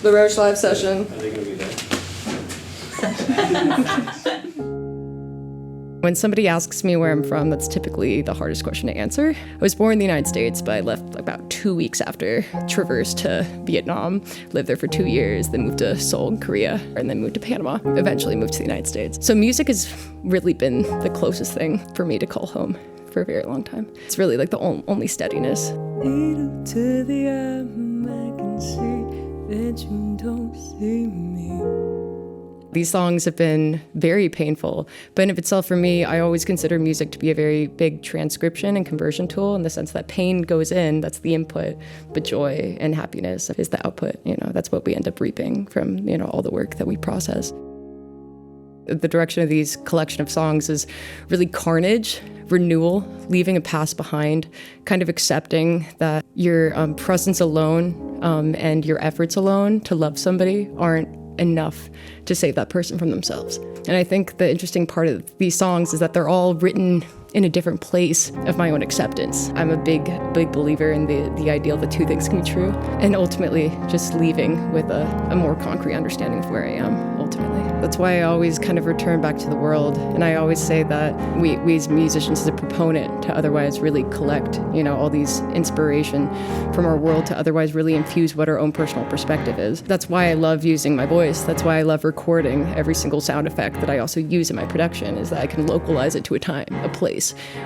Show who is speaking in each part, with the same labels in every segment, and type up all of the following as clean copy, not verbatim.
Speaker 1: The Roche live session.
Speaker 2: Are they going to be there?
Speaker 3: When somebody asks me where I'm from, that's typically the hardest question to answer. I was born in the United States, but I left about 2 weeks after, traversed to Vietnam, lived there for 2 years, then moved to Seoul, Korea, and then moved to Panama, eventually moved to the United States. So music has really been the closest thing for me to call home for a very long time. It's really like the only steadiness.
Speaker 4: Needle to the arm, I can see that you don't see me.
Speaker 3: These songs have been very painful, but in of itself for me, I always consider music to be a very big transcription and conversion tool in the sense that pain goes in, that's the input, but joy and happiness is the output. That's what we end up reaping from, all the work that we process. The direction of these collection of songs is really carnage, renewal, leaving a past behind, kind of accepting that your presence alone and your efforts alone to love somebody aren't enough to save that person from themselves. And I think the interesting part of these songs is that they're all written in a different place of my own acceptance. I'm a big believer in the ideal that two things can be true, and ultimately just leaving with a more concrete understanding of where I am, ultimately. That's why I always kind of return back to the world, and I always say that we as musicians, as a proponent to otherwise really collect, all these inspiration from our world to otherwise really infuse what our own personal perspective is. That's why I love using my voice. That's why I love recording every single sound effect that I also use in my production, is that I can localize it to a time, a place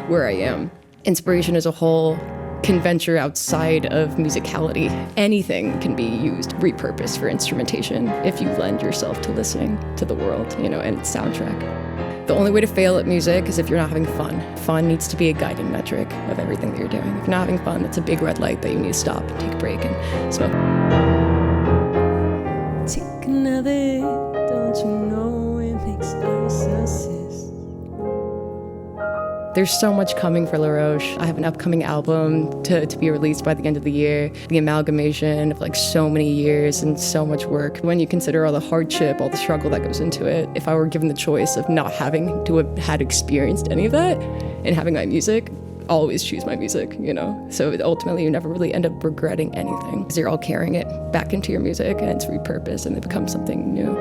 Speaker 3: where I am. Inspiration as a whole can venture outside of musicality. Anything can be used, repurposed for instrumentation if you lend yourself to listening to the world, and its soundtrack. The only way to fail at music is if you're not having fun. Fun needs to be a guiding metric of everything that you're doing. If you're not having fun, that's a big red light that you need to stop and take a break and smoke.
Speaker 4: Take another hit, don't you know it makes us assist.
Speaker 3: There's so much coming for La Roche. I have an upcoming album to be released by the end of the year. The amalgamation of so many years and so much work. When you consider all the hardship, all the struggle that goes into it, if I were given the choice of not having to have had experienced any of that and having my music, I'll always choose my music, So ultimately you never really end up regretting anything because you're all carrying it back into your music and it's repurposed and it becomes something new.